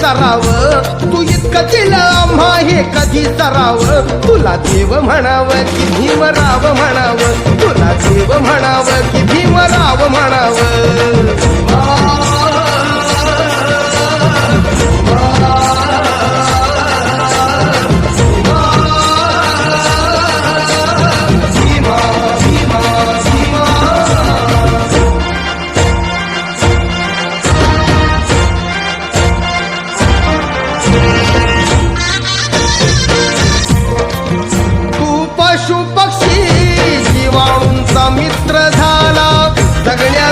सराव तू इतकं दिलं आम्हा हे कधी सराव तुला देव म्हणाव की भीमराव म्हणाव तुला देव म्हणाव की भीमराव म्हणाव पशु पक्षी जीवाणूंचा मित्र झाला जगण्या